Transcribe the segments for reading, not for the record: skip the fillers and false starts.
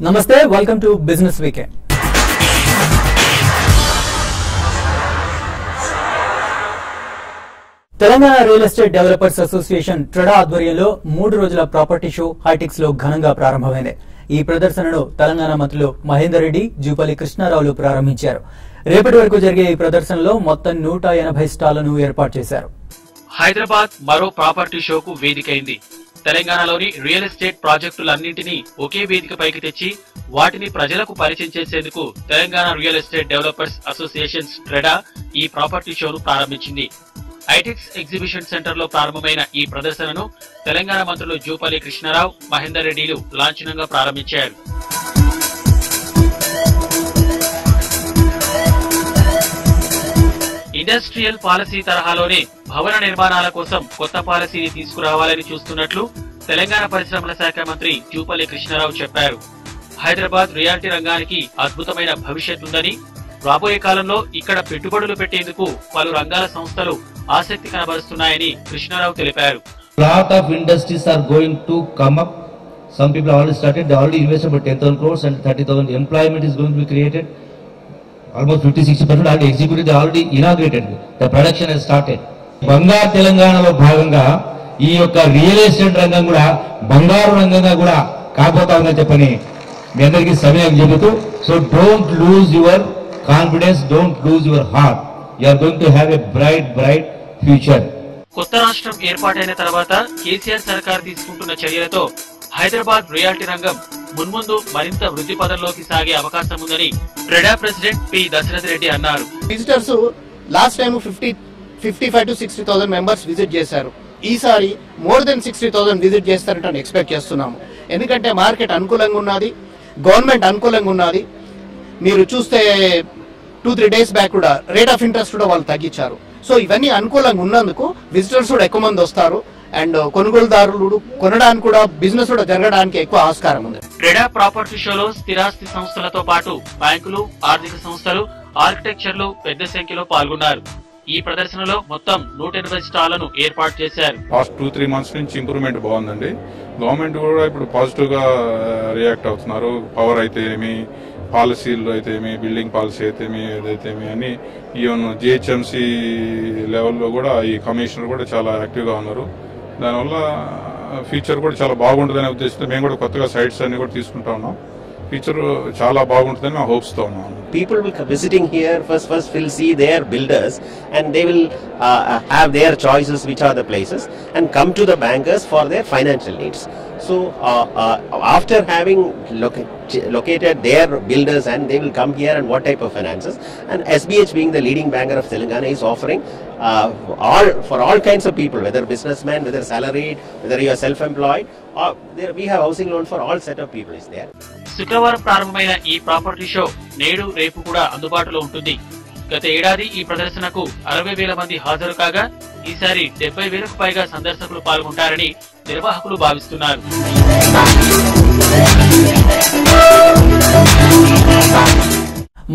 Namaste, welcome to Business Weekend. Telangana real estate developers association ట్రెడా ఆధ్వర్యంలో 3 రోజుల property show HITEX లో ఘనంగా ప్రారంభమైంది. ఈ ప్రదర్శనను తెలంగాణ మంత్రులు మహేందర్ రెడ్డి, జూపల్లి కృష్ణారావులు ప్రారంభించారు. రేపటి వరకు జరిగే ఈ ప్రదర్శనలో మొత్తం 180 స్టాళ్లను ఏర్పాటు చేశారు. హైదరాబాద్ మరో ప్రాపర్టీ షోకు వేదికైంది. తెలంగాణలోని రియల్ ఎస్టేట్ ప్రాజెక్టులన్నింటినీ ఒకే వేదికపైకి తెచ్చి వాటిని ప్రజలకు పరిచయం చేసేందుకు Telangana real estate developers association ట్రెడా ఈ ప్రాపర్టీ షోను ప్రారంభించింది. హైటెక్స్ ఎగ్జిబిషన్ సెంటర్ లో ప్రారంభమైన ఈ ప్రదర్శనను తెలంగాణ మంత్రులు జూపల్లి కృష్ణారావు, మహేందర్ రెడ్డిలు లాంఛనంగా ప్రారంభించారు. ఇండస్ట్రియల్ పాలసీ తరహాలోనే భవన నిర్మాణాల కోసం కొత్త పాలసీని తీసుకురావాలని చూస్తున్నట్లు తెలంగాణ పరిశ్రమల శాఖ మంత్రి జూపల్లి కృష్ణారావు చెప్పారు. హైదరాబాద్ రియాలిటీ రంగానికి అద్భుతమైన భవిష్యత్ ఉందని, రాబోయే కాలంలో ఇక్కడ పెట్టుబడులు పెట్టేందుకు పలు రంగాల సంస్థలు ఆసక్తి కనబరుస్తున్నాయని కృష్ణారావు తెలిపారు. Lot of industries are going to come up. Some people have already started. They already invested about 10,000 crores and 30,000 employment is going to be created. Almost 50-60% already executed. They already inaugurated. The production has started. బంగారు తెలంగాణలో భాగంగా ఈ యొక్క real estate రంగం కూడా బంగారు రంగంగా కూడా కాబోతా ఉందని చెప్పని మీ అందరికీ సమయం చెబుతూ, so don't lose your confidence, don't lose your heart. You are going to have a bright future. కొత్త రాష్ట్రం ఏర్పాటైన తర్వాత కేసీఆర్ సర్కార్ తీసుకుంటున్న చర్యలతో హైదరాబాద్ రియాలిటీ రంగం మున్ముందు మరింత వృద్ధి పదంలోకి సాగే అవకాశం ఉందని ట్రెడా ప్రెసిడెంట్ పి దశరథ్ రెడ్డి అన్నారు. Visitors last time 55 to 60,000 members visit చేశారు. ఈసారి మోర్ దెన్ 60,000 విజిట్ చేస్తారని ఎక్స్పెక్ట్ చేస్తున్నాము. ఎందుకంటే మార్కెట్ అనుకూలంగా ఉన్నది, గవర్నమెంట్ అనుకూలంగా ఉన్నది. మీరు చూస్తే 2-3 డేస్ బ్యాక్ కూడా రేట్ ఆఫ్ ఇంట్రెస్ట్ కూడా వాళ్ళు తగ్గించారు. సో ఇవన్నీ అనుకూలంగా ఉన్నందుకు విజిటర్స్ కూడా ఎక్కువ మంది వస్తారు అండ్ కొనుగోలుదారులు కొనడానికి కూడా, బిజినెస్ కూడా జరగడానికి ఎక్కువ ఆస్కారం ఉంది. ట్రెడా ప్రాపర్టీ షోలో స్థిరాస్తి సంస్థలతో పాటు బ్యాంకులు, ఆర్థిక సంస్థలు, ఆర్కిటెక్చర్లు పెద్ద సంఖ్యలో పాల్గొన్నారు. ఈ ప్రదర్శనలో మొత్తం 180 స్టాళ్లను ఏర్పాటు చేశారు. పాస్ట్ 2-3 మంత్స్ నుంచి ఇంప్రూవ్మెంట్ బాగుందండి. గవర్నమెంట్ కూడా ఇప్పుడు పాజిటివ్ గా రియాక్ట్ అవుతున్నారు. పవర్ అయితే ఏమి, పాలసీలు అయితే ఏమి, బిల్డింగ్ పాలసీ అయితే ఏమి, ఏదైతే ఏమి అని ఈవెన్ జిహెచ్ఎంసీ లెవెల్లో కూడా ఈ కమిషనర్ కూడా చాలా యాక్టివ్ గా ఉన్నారు. దానివల్ల ఫ్యూచర్ కూడా చాలా బాగుంటుందనే ఉద్దేశంతో మేము కూడా కొత్తగా సైట్స్ అన్ని కూడా తీసుకుంటా ఉన్నాం. ఫ్యూచర్ చాలా బాగుంటుందని మేము హోప్స్ తో ఉన్నాం. People will come visiting here first will see their builders and they will have their choices which are the places and come to the bankers for their financial needs. So after having located their builders and they will come here and what type of finances, and SBH being the leading banker of Telangana is offering for all kinds of people, whether businessmen, whether salaried, whether you are self-employed, or we have housing loan for all set of people is there. శుక్రవారం ప్రారంభమైన ఈ property show నేడు రేపు కూడా అందుబాటులో ఉంటుంది. గత ఏడాది ఈ ప్రదర్శనకు 60,000 మంది హాజరు కాగా ఈసారి 70,000కు పైగా సందర్శకులు పాల్గొంటారని నిర్వాహకులు భావిస్తున్నారు.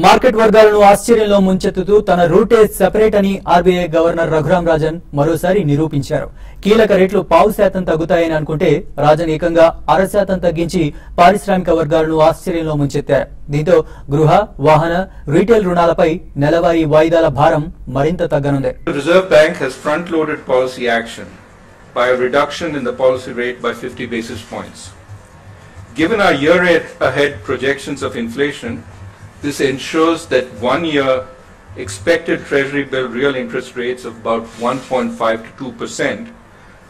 మార్కెట్ వర్గాలను ఆశ్చర్యంలో ముంచెత్తుతూ తన రూటే సెపరేట్ అని ఆర్బీఐ గవర్నర్ రఘురాం రాజన్ మరోసారి నిరూపించారు. కీలక రేట్లు 0.5% తగ్గుతాయని అనుకుంటే రాజన్ ఏకంగా 0.5% తగ్గించి పారిశ్రామిక వర్గాలను ఆశ్చర్యంలో ముంచెత్తారు. దీంతో గృహ, వాహన, రీటైల్ రుణాలపై నెలవారీ వాయిదాల భారం మరింత తగ్గనుంది. Reserve Bank has front-loaded policy action by a reduction in the policy rate by 50 basis points. Given our year-ahead projections of inflation, this ensures that 1 year expected Treasury bill real interest rates of about 1.5 to 2%,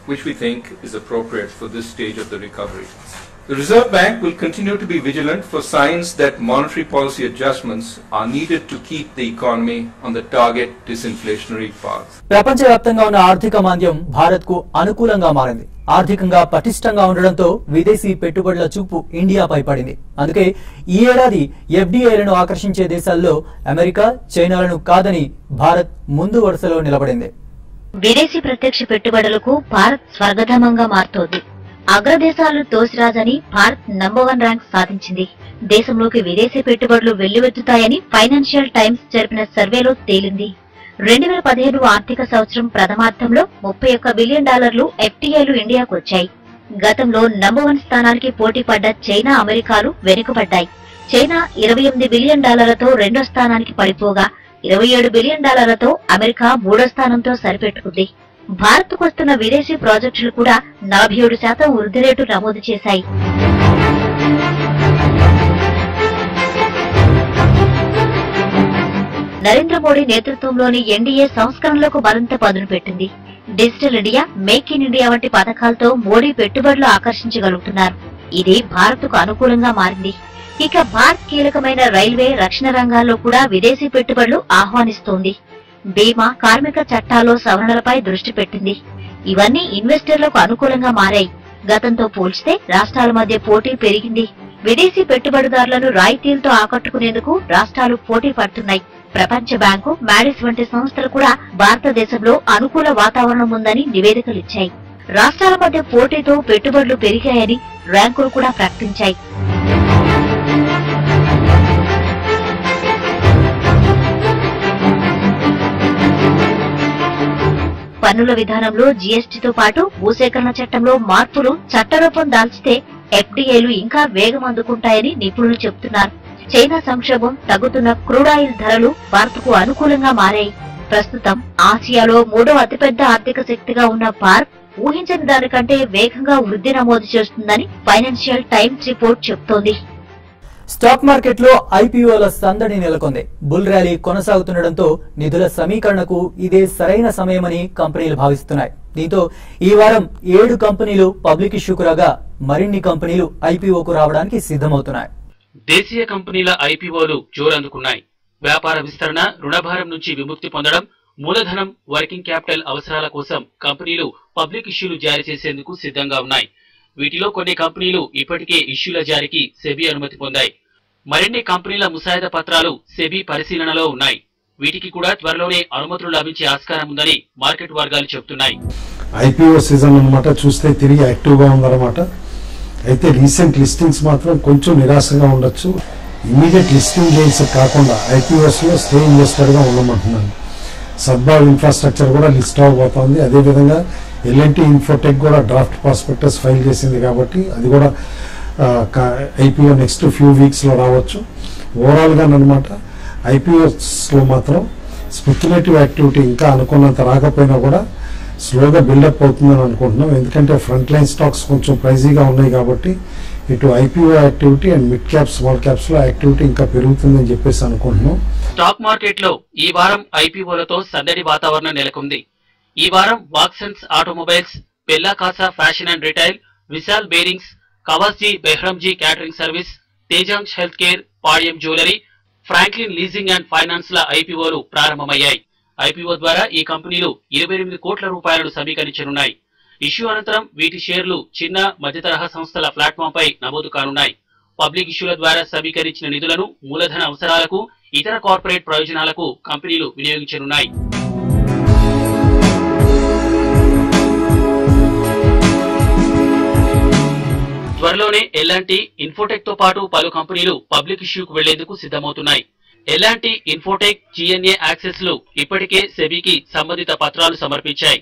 which we think is appropriate for this stage of the recovery. The Reserve Bank will continue to be vigilant for signs that monetary policy adjustments are needed to keep the economy on the target disinflationary path. ప్రపంచవ్యాప్తంగా ఉన్న ఆర్థిక మాంద్యం భారత్కు అనుకూలంగా మారింది. ఆర్థికంగా పటిష్టంగా ఉండడంతో విదేశీ పెట్టుబడుల చూపు ఇండియాపై పడింది. అందుకే ఈ ఏడాది ఎఫ్డీఐలను ఆకర్షించే దేశాల్లో అమెరికా, చైనాలను కాదని భారత్ ముందు వరుసలో నిలబడింది. విదేశీ ప్రత్యక్ష పెట్టుబడులకు భారత్ స్వర్గధామంగా మారుతోంది. అగ్రదేశాలు తోసిరాజని భారత్ నంబర్ 1 ర్యాంక్ సాధించింది. దేశంలోకి విదేశీ పెట్టుబడులు వెల్లువెత్తుతాయని ఫైనాన్షియల్ టైమ్స్ జరిపిన సర్వేలో తేలింది. 2015 ఆర్థిక సంవత్సరం ప్రథమార్థంలో $31 బిలియన్ ఎఫ్టీఐలు ఇండియాకు వచ్చాయి. గతంలో నంబర్ 1 స్థానానికి పోటీ పడ్డ చైనా, అమెరికాలు వెనుకబడ్డాయి. చైనా $28 బిలియన్ రెండో స్థానానికి పడిపోగా $27 బిలియన్ అమెరికా మూడో స్థానంతో సరిపెట్టుకుంది. భారత్కు వస్తున్న విదేశీ ప్రాజెక్టులు కూడా 47% వృద్ధి రేటు నమోదు చేశాయి. నరేంద్ర మోడీ నేతృత్వంలోని ఎన్డీఏ సంస్కరణలకు మరింత పదును పెట్టింది. Digital India, make in India వంటి పథకాలతో మోడీ పెట్టుబడులు ఆకర్షించగలుగుతున్నారు. ఇది భారత్కు అనుకూలంగా మారింది. ఇక భారత్ కీలకమైన రైల్వే, రక్షణ రంగాల్లో కూడా విదేశీ పెట్టుబడులు ఆహ్వానిస్తోంది. బీమా, కార్మిక చట్టాల్లో సవరణలపై దృష్టి పెట్టింది. ఇవన్నీ ఇన్వెస్టర్లకు అనుకూలంగా మారాయి. గతంతో పోల్చితే రాష్ట్రాల మధ్య పోటీ పెరిగింది. విదేశీ పెట్టుబడిదారులను రాయితీలతో ఆకట్టుకునేందుకు రాష్ట్రాలు పోటీ పడుతున్నాయి. ప్రపంచ బ్యాంకు, మాడిస్ వంటి సంస్థలు కూడా భారతదేశంలో అనుకూల వాతావరణం ఉందని నివేదికలిచ్చాయి. రాష్ట్రాల మధ్య పోటీతో పెట్టుబడులు పెరిగాయని ర్యాంకులు కూడా ప్రకటించాయి. పన్నుల విధానంలో జీఎస్టీతో పాటు భూసేకరణ చట్టంలో మార్పులు చట్టరూపం దాల్చితే ఎఫ్డీఐలు ఇంకా వేగం అందుకుంటాయని నిపుణులు చెబుతున్నారు. చైనా సంక్షోభం, తగ్గుతున్న క్రూడ్ ఆయిల్ ధరలు భారత్కు అనుకూలంగా మారాయి. ప్రస్తుతం ఆసియాలో 3వ అతిపెద్ద ఆర్థిక శక్తిగా ఉన్న భారత్ ఊహించని దానికంటే వేగంగా వృద్ధి నమోదు చేస్తుందని ఫైనాన్షియల్ టైమ్స్ రిపోర్ట్ చెబుతోంది. స్టాక్ మార్కెట్లో ఐపీఓల సందడి నెలకొంది. బుల్ ర్యాలీ కొనసాగుతుండటంతో నిధుల సమీకరణకు ఇదే సరైన సమయమని కంపెనీలు భావిస్తున్నాయి. దీంతో ఈ వారం 7 కంపెనీలు పబ్లిక్ ఇష్యూకు రాగా మరిన్ని కంపెనీలు ఐపీఓకు రావడానికి సిద్ధమవుతున్నాయి. దేశీయ కంపెనీల ఐపీఓలు జోరందుకున్నాయి. వ్యాపార విస్తరణ, రుణభారం నుంచి విముక్తి పొందడం, మూలధనం, వర్కింగ్ క్యాపిటల్ అవసరాల కోసం కంపెనీలు పబ్లిక్ ఇష్యూలు జారీ చేసేందుకు సిద్ధంగా ఉన్నాయి. వీటిలో కొన్ని కంపెనీలు ఇప్పటికే ఇష్యూల జారీకి సెబీ అనుమతి పొందాయి. మరిన్ని కంపెనీల ముసాయిదా పత్రాలు సెబీ పరిశీలనలో ఉన్నాయి. వీటికి కూడా త్వరలోనే అనుమతులు లభించే ఆస్కారం ఉందని మార్కెట్ వర్గాలు చెబుతున్నాయి. ఐపీఓ సీజన్ అన్నమాట చూస్తే తిరిగి యాక్టివ్ గా ఉందన్నమాట. అయితే రీసెంట్ లిస్టింగ్స్ మాత్రం కొంచెం నిరాశగా ఉండొచ్చు. ఇమీడియట్ లిస్టింగ్ గెయిన్స్ కాకుండా ఐపీఓస్ లో స్టే ఇన్వెస్టర్ గా ఉండమంటున్నాను. సద్భావ్ ఇన్ఫ్రాస్ట్రక్చర్ కూడా లిస్ట్ అవబోతోంది. అదేవిధంగా ఎల్ఎన్టీ ఇన్ఫోటెక్ కూడా డ్రాఫ్ట్ ప్రాస్పెక్టస్ ఫైల్ చేసింది కాబట్టి అది కూడా ఐపీఓ నెక్స్ట్ ఫ్యూ వీక్స్ లో రావచ్చు. ఓవరాల్ గా అన్నమాట ఐపీఓస్ లో మాత్రం స్పెక్యులేటివ్ యాక్టివిటీ ఇంకా అనుకున్నంత రాకపోయినా కూడా స్లోగా బిల్డప్ అవుతుందని అనుకుంటున్నాం. ఎందుకంటే ఫ్రంట్ లైన్ స్టాక్స్ కొంచెం ప్రైజీగా ఉన్నాయి కాబట్టి ఇటు IPO activity and mid cap, small caps లో యాక్టివిటీ ఇంకా పెరుగుతుందని చెప్పేసి అనుకుంటున్నాం. స్టాక్ మార్కెట్ లో ఈ వారం ఐపీఓలతో సందడి వాతావరణం నెలకొంది. ఈ వారం Vaksons Automobiles, Pella Casa Fashion and Retail, Vishal Bearings, Cawasji Behramji Catering Service, తేజాంగ్ Health Care, Podium Jewellery, Franklin Leasing and Finance ల ఐపీఓలు ప్రారంభమయ్యాయి. ఐపీఓ ద్వారా ఈ కంపెనీలు 28 కోట్ల రూపాయలను సమీకరించనున్నాయి. ఇష్యూ అనంతరం వీటి షేర్లు చిన్న, మధ్యతరహా సంస్థల ప్లాట్ఫామ్ పై నమోదు కానున్నాయి. పబ్లిక్ ఇష్యూల ద్వారా సమీకరించిన నిధులను మూలధన అవసరాలకు, ఇతర కార్పొరేట్ ప్రయోజనాలకు కంపెనీలు వినియోగించనున్నాయి. త్వరలోనే ఎల్ఎన్టీ, ఇన్ఫోటెక్ తో పాటు పలు కంపెనీలు పబ్లిక్ ఇష్యూకు వెళ్లేందుకు సిద్ధమవుతున్నాయి. ఎల్ఎన్టీ, ఇన్ఫోటెక్, జీఎన్ఏ యాక్సెస్ లు ఇప్పటికే సెబీకి సంబంధిత పత్రాలు సమర్పించాయి.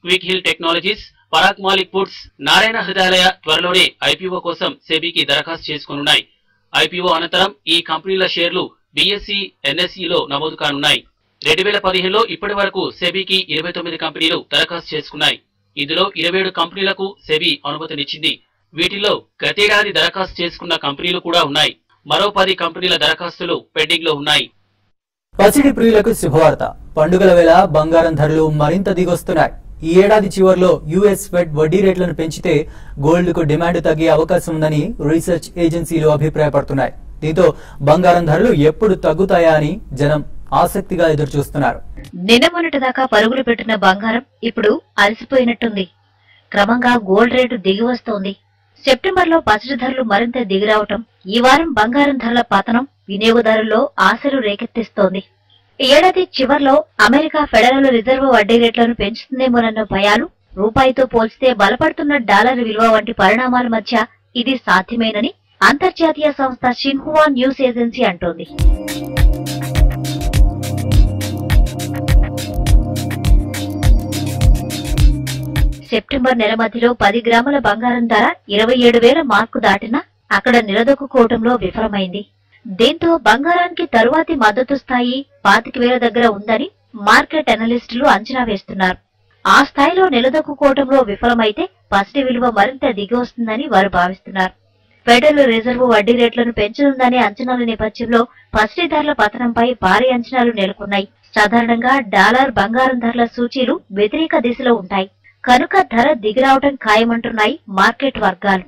Quick Heal Technologies, Parag Milk Foods, Narayana Hrudayalaya త్వరలోనే ఐపీఓ కోసం సెబీకి దరఖాస్తు చేసుకోనున్నాయి. ఐపీఓ అనంతరం ఈ కంపెనీల షేర్లు బీఎస్ఈ, ఎన్ఎస్ఈలో నమోదు కానున్నాయి. 2015లో ఇప్పటి వరకు సెబీకి 29 కంపెనీలు దరఖాస్తు చేసుకున్నాయి. ఇందులో 27 కంపెనీలకు సెబీ అనుమతినిచ్చింది. వీటిల్లో గతేడాది దరఖాస్తు చేసుకున్న కంపెనీలు కూడా ఉన్నాయి. మరో 10 కంపెనీల దరఖాస్తులు పెండింగ్ లో ఉన్నాయి. పసిడి ప్రియులకు శుభవార్త. పండుగల వేళ బంగారం ధరలు మరింత దిగొస్తున్నాయి. ఈ ఏడాది చివరిలో యుఎస్ ఫెడ్ వడ్డీ రేట్లను పెంచితే గోల్డ్ కు డిమాండ్ తగ్గే అవకాశం ఉందని రీసెర్చ్ ఏజెన్సీలు అభిప్రాయపడుతున్నాయి. దీంతో బంగారం ధరలు ఎప్పుడు తగ్గుతాయా అని జనం ఆసక్తిగా ఎదురుచూస్తున్నారు. నిన్న మొన్నటిదాకా పరుగులు పెట్టిన బంగారం ఇప్పుడు అలసిపోయినట్టుంది. క్రమంగా గోల్డ్ రేటు దిగి వస్తోంది. సెప్టెంబర్లో పసిడి ధరలు మరింత దిగిరావటం, ఈ వారం బంగారం ధరల పతనం వినియోగదారుల్లో ఆశలు రేకెత్తిస్తోంది. ఈ ఏడాది చివర్లో అమెరికా ఫెడరల్ రిజర్వ్ వడ్డీ రేట్లను పెంచుతుందేమోనన్న భయాలు, రూపాయితో పోల్చితే బలపడుతున్న డాలర్ విలువ వంటి పరిణామాల మధ్య ఇది సాధ్యమేనని అంతర్జాతీయ సంస్థ షిన్హువా న్యూస్ ఏజెన్సీ అంటోంది. సెప్టెంబర్ నెల మధ్యలో 10 గ్రాముల బంగారం ధర 27,000 మార్కు దాటినా అక్కడ నిలదొక్కుకోవడంలో విఫలమైంది. దీంతో బంగారానికి తరువాతి మద్దతు స్థాయి 25,000 దగ్గర ఉందని మార్కెట్ అనలిస్టులు అంచనా వేస్తున్నారు. ఆ స్థాయిలో నిలదొక్కుకోవడంలో విఫలమైతే పసిడి విలువ మరింత దిగి వస్తుందని వారు భావిస్తున్నారు. ఫెడరల్ రిజర్వ్ వడ్డీ రేట్లను పెంచనుందనే అంచనాల నేపథ్యంలో పసిడి ధరల పతనంపై భారీ అంచనాలు నెలకొన్నాయి. సాధారణంగా డాలర్ బంగారం ధరల సూచీలు వ్యతిరేక దిశలో ఉంటాయి కనుక ధర దిగిరావడం ఖాయమంటున్నాయి మార్కెట్ వర్గాలు.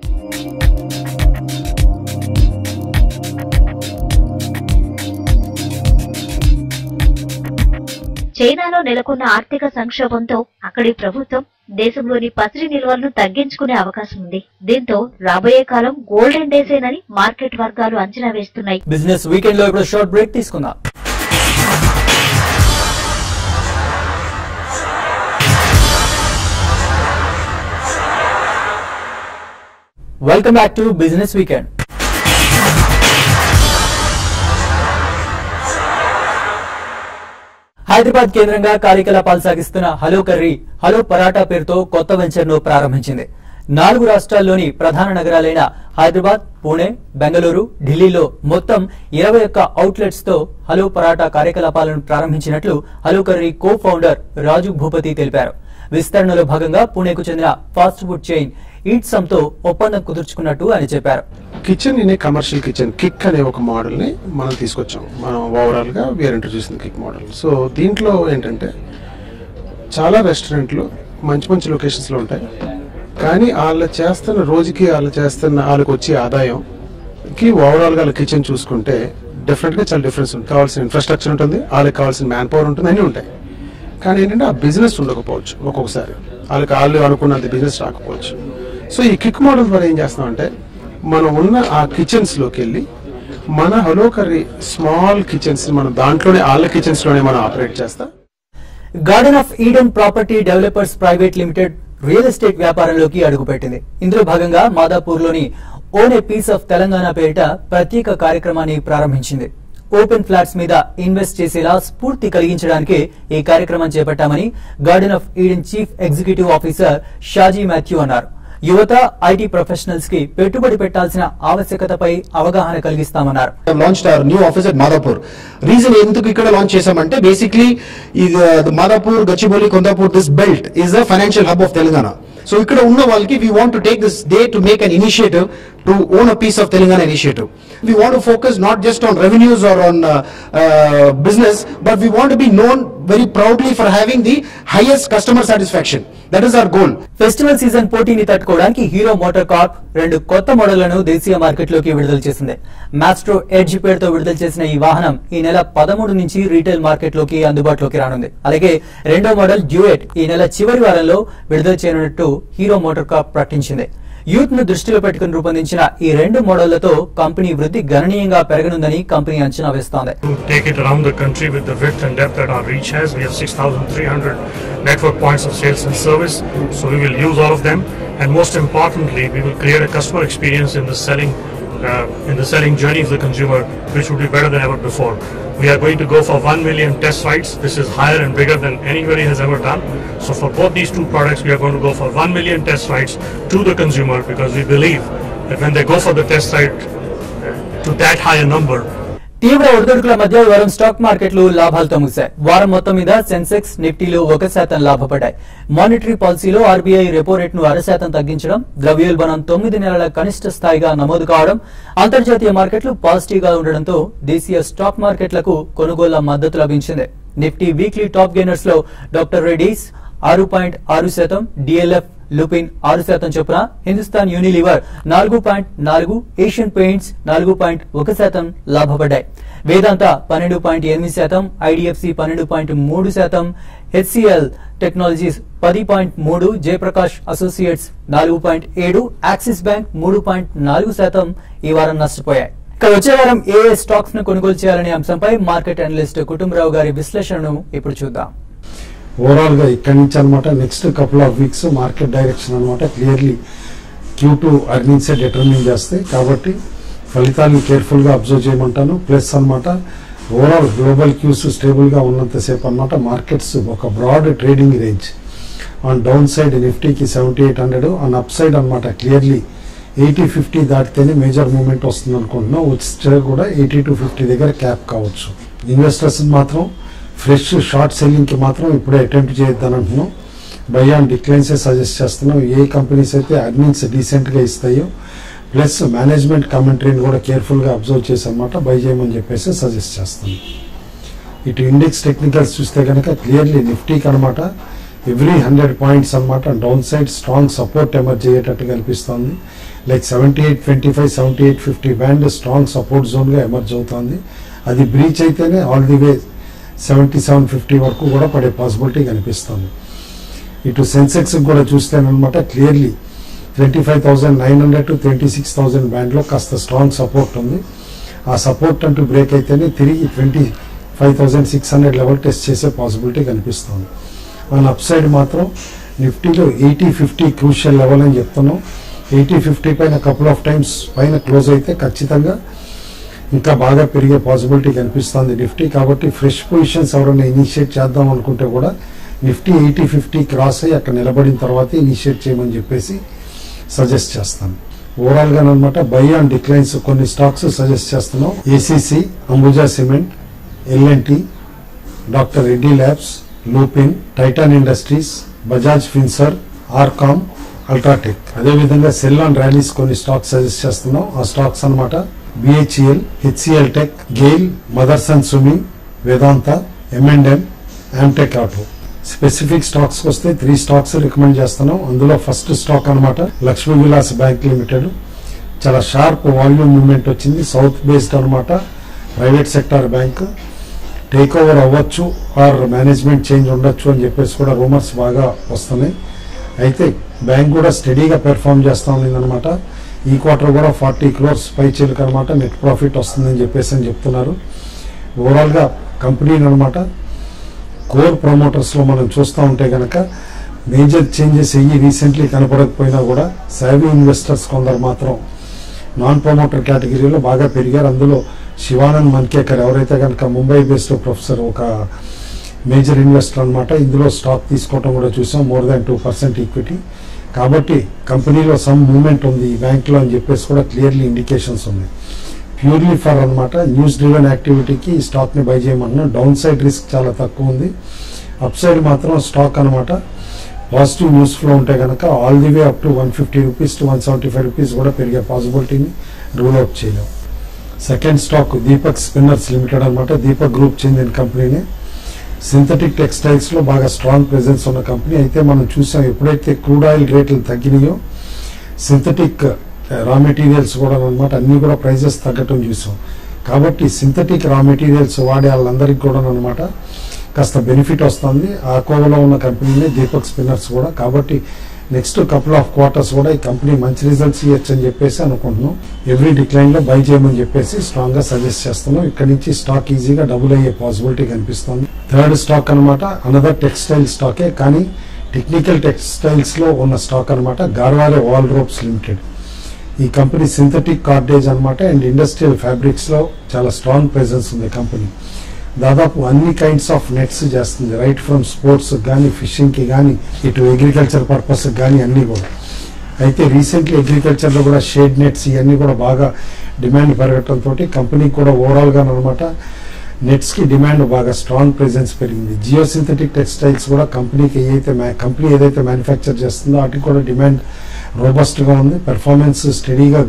చైనాలో నెలకొన్న ఆర్థిక సంక్షోభంతో అక్కడి ప్రభుత్వం దేశంలోని పసిడి నిల్వలను తగ్గించుకునే అవకాశం ఉంది. దీంతో రాబోయే కాలం గోల్డెన్ డేసేనని మార్కెట్ వర్గాలు అంచనా వేస్తున్నాయి. బిజినెస్ వీకెండ్ లో ఇప్పుడు షార్ట్ బ్రేక్ తీసుకుందాం. Welcome back to business weekend. Hyderabad కేంద్రంగా కార్యకలాపాలు సాగిస్తున్న హలో కర్రీ హలో పరాటా పేరుతో కొత్త వెంచర్ ను ప్రారంభించింది. 4 రాష్ట్రాల్లోని ప్రధాన నగరాలైన హైదరాబాద్, పుణె, బెంగళూరు, ఢిల్లీలో మొత్తం 21 అవుట్లెట్స్ తో హలో పరాటా కార్యకలాపాలను ప్రారంభించినట్లు Hello Curry co founder Raju Bhupathi తెలిపారు. విస్తరణలో భాగంగా పుణెకు చెందిన fast food chain Eat Sum తో ఒప్పందం కుదుర్చుకున్నట్టు ఆయన చెప్పారు. Kitchen in a commercial kitchen kick అనే ఒక మోడల్ ని మనం తీసుకొచ్చాం. మనం ఓవరాల్ గా we're introducing kick model. So దీంట్లో ఏంటంటే చాలా రెస్టారెంట్లు మంచి మంచి లొకేషన్స్ లో ఉంటాయి, కానీ వాళ్ళు చేస్తున్న రోజుకి వాళ్ళకి వచ్చే ఆదాయంకి ఓవరాల్ గా వాళ్ళ కిచెన్ చూసుకుంటే డెఫినెట్ గా చాలా డిఫరెన్స్ ఉంటుంది. కావాల్సిన ఇన్ఫ్రాస్ట్రక్చర్ ఉంటుంది, వాళ్ళకి కావాల్సిన మ్యాన్ పవర్ ఉంటుంది, అన్నీ ఉంటాయి. కానీ ఏంటంటే ఆ బిజినెస్ ఉండకపోవచ్చు, ఒక్కొక్కసారి వాళ్ళు అనుకున్నంత బిజినెస్ రాకపోవచ్చు. సో ఈ కిక్ మోడల్ ద్వారా ఏం చేస్తున్నాం అంటే మనం ఉన్న ఆ కిచెన్స్ లోకి వెళ్ళి మన హలో కర్రీ స్మాల్ కిచెన్స్ మనం దాంట్లోనే వాళ్ళ కిచెన్స్ లోనే మనం ఆపరేట్ చేస్తాం. Garden of Eden Property Developers Private Limited real estate వ్యాపారంలోకి అడుగుపెట్టింది. ఇందులో భాగంగా మాదాపూర్లోని own a piece of Telangana పేరిట ప్రత్యేక కార్యక్రమాన్ని ప్రారంభించింది. ఓపెన్ ఫ్లాట్స్ మీద ఇన్వెస్ట్ చేసేలా స్ఫూర్తి కలిగించడానికి ఈ కార్యక్రమం చేపట్టామని garden of Eden chief executive officer Shaji Matthew అన్నారు. యువత, ఐటీ ప్రొఫెషనల్స్ కి పెట్టుబడి పెట్టాల్సిన ఆవశ్యకతపై అవగాహన కలిగిస్తామన్నారు. launched our new office at Madhapur. Reason ఎందుకు ఇక్కడ లాంచ్ చేశామంటే basically Madhapur, Gachibowli, Kondapur, this belt is a financial hub of Telangana. So ఇక్కడ ఉన్న వాళ్ళకి we want to take this day to make an initiative to own a piece of Telangana initiative. We want to focus not just on revenues or on business, but we want to be known very proudly for having the highest customer satisfaction. That is our goal. Festival season పోటీని తట్టుకోవడానికి hero motor Corp 2 కొత్త మోడళ్లను దేశీయ మార్కెట్లోకి విడుదల చేసింది. Maestro edge పేరుతో విడుదల చేసిన ఈ వాహనం ఈ నెల 13 నుంచి రీటైల్ మార్కెట్లోకి అందుబాటులోకి రానుంది. అలాగే రెండో మోడల్ డ్యూయెట్ ఈ నెల చివరి వారంలో విడుదల చేయనున్నట్టు హీరో మోటార్ కార్ప్ ప్రకటించింది. యూత్ ను దృష్టిలో పెట్టుకుని రూపొందించిన ఈ 2 మోడళ్లతో కంపెనీ వృద్ధి గణనీయంగా పెరగనుందని కంపెనీ అంచనా వేస్తోంది. Take it around the country with the width and depth that our reach has. We have 6,300 network points of sales and service, so we will use all of them. And most importantly, we will create a customer experience in the selling journey of the consumer, which would be better than ever before. We are going to go for 1 million test rides. This is higher and bigger than anybody has ever done. So for both these 2 products, we are going to go for 1 million test rides to the consumer, because we believe that when they go for the test ride to that higher number, తీవ్ర ఒడిదుడుకుల మధ్య వారం stock మార్కెట్లు లాభాలతో ముగిశాయి. వారం మొత్తం మీద Sensex, నిఫ్టీలు 1% లాభపడ్డాయి. Monetary పాలసీలో ఆర్బీఐ రెపో రేటును 0.5% తగ్గించడం, ద్రవ్యోల్బణం 9 నెలల కనిష్ట స్థాయిగా నమోదు కావడం, అంతర్జాతీయ మార్కెట్లు పాజిటివ్ గా ఉండడంతో దేశీయ స్టాక్ మార్కెట్లకు కొనుగోళ్ల మద్దతు లభించింది. నిఫ్టీ వీక్లీ టాప్ గెయినర్స్ లో డాక్టర్ రెడ్డీస్ 6.6%, డిఎల్ఎఫ్, లూపిన్ 6% చొప్పున, హిందుస్థాన్ యూనిలివర్ 4.4%, ఏషియన్ పెయింట్స్ 4.1% లాభపడ్డాయి. వేదాంత 12.8%, IDFC 12.3%, HCl technologies 10.3%, Jayaprakash associates 4.7%, axis bank 3.4% ఈ వారం నష్టపోయాయి. ఇక వచ్చే వారం ఏ స్టాక్స్ ను కొనుగోలు చేయాలనే అంశంపై మార్కెట్ అనలిస్ట్ కుటుంబరావు గారి విశ్లేషణను ఇప్పుడు చూద్దాం. ఓవరాల్ గా ఇక్కడి నుంచి అనమాట next couple of weeks market direction అనమాట క్లియర్లీ Q2 ఎర్నింగ్స్ డిటర్మిన్ చేస్తాయి. కాబట్టి ఫలితాలను కేర్ఫుల్ గా అబ్జర్వ్ చేయమంటాను. ప్లస్ అనమాట ఓవరాల్ గ్లోబల్ క్యూస్ స్టేబుల్ గా ఉన్నంతసేపు అనమాట మార్కెట్స్ ఒక broad trading range on down side నిఫ్టీకి 7800, ఆన్ అప్ సైడ్ అనమాట క్లియర్లీ 80-50 దాటితేనే మేజర్ మూవ్మెంట్ వస్తుంది అనుకుంటున్నాం. వచ్చే కూడా 80-50 దగ్గర క్యాప్ కావచ్చు. ఇన్వెస్టర్స్ మాత్రం ఫ్రెష్ షార్ట్ సెల్లింగ్కి మాత్రం ఇప్పుడే అటెంప్ట్ చేయొద్దని అంటున్నాం. బై ఆన్ డిక్లైన్సే సజెస్ట్ చేస్తున్నాం. ఏ కంపెనీస్ అయితే ఎర్నింగ్స్ డీసెంట్గా ఇస్తాయో ప్లస్ మేనేజ్మెంట్ కామెంటరీని కూడా కేర్ఫుల్గా అబ్జర్వ్ చేసి అనమాట బై చేయమని చెప్పేసి సజెస్ట్ చేస్తున్నాం. ఇటు ఇండెక్స్ టెక్నికల్స్ చూస్తే కనుక క్లియర్లీ నిఫ్టీకి అనమాట ఎవ్రీ 100 పాయింట్స్ అనమాట down side strong support emerge అయ్యేటట్టు కనిపిస్తుంది. లైక్ 78.25, 78.50 బ్యాండ్ స్ట్రాంగ్ సపోర్ట్ జోన్గా ఎమర్జ్ అవుతుంది. అది బ్రీచ్ అయితేనే ఆల్ ది వే 77.50 వరకు కూడా పడే పాసిబిలిటీ కనిపిస్తుంది. ఇటు సెన్సెక్స్ కూడా చూస్తేనమాట క్లియర్లీ 25,900 to 26,000 బ్యాండ్లో కాస్త స్ట్రాంగ్ సపోర్ట్ ఉంది. ఆ సపోర్ట్ అంటూ బ్రేక్ అయితేనే తిరిగి 25,600 లెవెల్ టెస్ట్ చేసే పాసిబిలిటీ కనిపిస్తుంది. మన అప్ సైడ్ మాత్రం నిఫ్టీలో 80-50 క్రూషియల్ లెవెల్ అని చెప్తున్నాం. 80-50 పైన కపుల్ ఆఫ్ టైమ్స్ పైన క్లోజ్ అయితే ఖచ్చితంగా ఇంకా బాగా పెరిగే పాసిబిలిటీ కనిపిస్తుంది నిఫ్టీ. కాబట్టి ఫ్రెష్ పొజిషన్స్ ఎవరైనా ఇనిషియేట్ చేద్దాం అనుకుంటే కూడా నిఫ్టీ 80-50 క్రాస్ అయ్యి అక్కడ నిలబడిన తర్వాత ఇనిషియేట్ చేయమని చెప్పేసి సజెస్ట్ చేస్తాను. ఓవరాల్గా అనమాట బై ఆన్ డిక్లైన్స్ కొన్ని స్టాక్స్ సజెస్ట్ చేస్తున్నాం. ACC, Ambuja Cement, LNT, Doctor Reddy Labs, Lupin, Titan Industries, Bajaj Finserv, RCom, UltraTech. అదేవిధంగా సెల్ ఆన్ ర్యాలీస్ కొన్ని స్టాక్స్ సజెస్ట్ చేస్తున్నాం. ఆ స్టాక్స్ అనమాట BHEL, HCL Tech, GAIL, Motherson Sumi, Vedanta, M&M, Amtek Auto. Specific stocks వస్తే 3 stocks recommend చేస్తున్నాం. అందులో first stock అనమాట Lakshmi Vilas Bank Limited. చాలా షార్ప్ వాల్యూమ్ మూవ్మెంట్ వచ్చింది. సౌత్ బేస్డ్ అనమాట private sector bank. Take over అవ్వచ్చు ఆర్ మేనేజ్మెంట్ చేంజ్ ఉండొచ్చు అని చెప్పేసి కూడా రూమర్స్ బాగా వస్తున్నాయి. అయితే బ్యాంక్ కూడా స్టడీగా పెర్ఫామ్ చేస్తా ఉందన్నమాట. ఈ క్వార్టర్ కూడా 40 crores పై చిలుక అనమాట నెట్ ప్రాఫిట్ వస్తుందని చెప్పేసి అని చెప్తున్నారు. ఓవరాల్గా కంపెనీని అనమాట కోర్ ప్రమోటర్స్లో మనం చూస్తూ ఉంటే కనుక మేజర్ చేంజెస్ అయ్యి రీసెంట్లీ కనపడకపోయినా కూడా సావీ ఇన్వెస్టర్స్ కొందరు మాత్రం నాన్ ప్రమోటర్ కేటగిరీలో బాగా పెరిగారు. అందులో శివానంద్ మన్కేకర్ ఎవరైతే కనుక ముంబై బేస్డ్ ప్రొఫెసర్, ఒక మేజర్ ఇన్వెస్టర్ అనమాట. ఇందులో స్టాక్ తీసుకోవడం కూడా చూసాం, మోర్ దాన్ 2% ఈక్విటీ. కాబట్టి కంపెనీలో సమ్ మూవ్మెంట్ ఉంది ఈ బ్యాంక్లో అని చెప్పేసి కూడా క్లియర్లీ ఇండికేషన్స్ ఉన్నాయి. ప్యూర్లీ ఫర్ అనమాట న్యూస్ డ్రివెన్ యాక్టివిటీకి ఈ స్టాక్ని బై చేయమన్నాం. డౌన్ సైడ్ రిస్క్ చాలా తక్కువ ఉంది. అప్ సైడ్ మాత్రం స్టాక్ అనమాట పాజిటివ్ న్యూస్ ఫ్లో ఉంటే కనుక all the way up to 150 rupees to 175 rupees కూడా పెరిగే పాసిబిలిటీని రూల్ అవుట్ చేయలేం. Second stock Deepak spinners limited అనమాట. దీపక్ గ్రూప్ చెందిన కంపెనీనే. సింథటిక్ టెక్స్టైల్స్లో బాగా స్ట్రాంగ్ ప్రెజెన్స్ ఉన్న కంపెనీ. అయితే మనం చూసాం ఎప్పుడైతే క్రూడ్ ఆయిల్ రేట్లు తగ్గినాయో సింథటిక్ రా మెటీరియల్స్ కూడా అనమాట అన్నీ కూడా ప్రైజెస్ తగ్గటం చూసాం. కాబట్టి సింథటిక్ రా మెటీరియల్స్ వాడే వాళ్ళందరికీ కూడా అనమాట కాస్త బెనిఫిట్ వస్తుంది. ఆ కోవలో ఉన్న కంపెనీనే దీపక్ స్పిన్నర్స్ కూడా. కాబట్టి నెక్స్ట్ కపుల్ ఆఫ్ క్వార్టర్స్ కూడా ఈ కంపెనీ మంచి రిజల్ట్స్ ఇవ్వచ్చు అని చెప్పేసి అనుకుంటున్నాం. ఎవ్రీ డిక్లైన్లో బై చేయమని చెప్పేసి స్ట్రాంగ్గా సజెస్ట్ చేస్తున్నాం. ఇక్కడ నుంచి స్టాక్ ఈజీగా డబుల్ అయ్యే పాసిబిలిటీ కనిపిస్తుంది. థర్డ్ స్టాక్ అనమాట అనదర్ టెక్స్టైల్ స్టాకే, కానీ టెక్నికల్ టెక్స్టైల్స్లో ఉన్న స్టాక్ అనమాట గార్వారే వాల్ రోప్స్ లిమిటెడ్. ఈ కంపెనీ సింథటిక్ కార్డేజ్ అనమాట అండ్ ఇండస్ట్రియల్ ఫ్యాబ్రిక్స్లో చాలా స్ట్రాంగ్ ప్రెజెన్స్ ఉంది కంపెనీ. దాదాపు అన్ని కైండ్స్ ఆఫ్ నెట్స్ చేస్తుంది, రైట్ ఫ్రమ్ స్పోర్ట్స్ కానీ, ఫిషింగ్కి కానీ, ఇటు అగ్రికల్చర్ పర్పస్కి కానీ అన్నీ కూడా. అయితే రీసెంట్లీ అగ్రికల్చర్లో కూడా షేడ్ నెట్స్ ఇవన్నీ కూడా బాగా డిమాండ్ పెరగడంతో కంపెనీకి కూడా ఓవరాల్గా అనమాట నెట్స్కి డిమాండ్ బాగా స్ట్రాంగ్ ప్రెజెన్స్ పెరిగింది. జియో సింథటిక్ టెక్స్టైల్స్ కూడా కంపెనీ ఏదైతే మ్యానుఫ్యాక్చర్ చేస్తుందో వాటికి కూడా డిమాండ్ రోబస్ట్గా ఉంది. పెర్ఫార్మెన్స్ స్టడీగా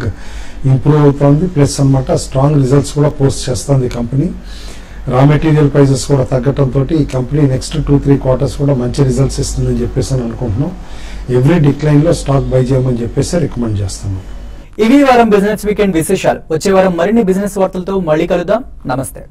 ఇంప్రూవ్ అవుతుంది. ప్లస్ అనమాట స్ట్రాంగ్ రిజల్ట్స్ కూడా పోస్ట్ చేస్తుంది కంపెనీ. రా మెటీరియల్ ప్రైజెస్ కూడా తగ్గడంతో ఈ కంపెనీ నెక్స్ట్ 2-3 క్వార్టర్స్ కూడా మంచి రిజల్ట్స్ ఇస్తుందని చెప్పేసి అని అనుకుంటున్నాం. ఎవ్రీ డిక్లైన్లో స్టాక్ బై చేయమని చెప్పేసి రికమెండ్ చేస్తున్నాం. ఇవి వారం బిజినెస్ వీకెండ్ విశేషాలు. వచ్చే వారం మరిన్ని బిజినెస్ వార్తలతో మళ్ళీ కలుద్దాం. నమస్తే.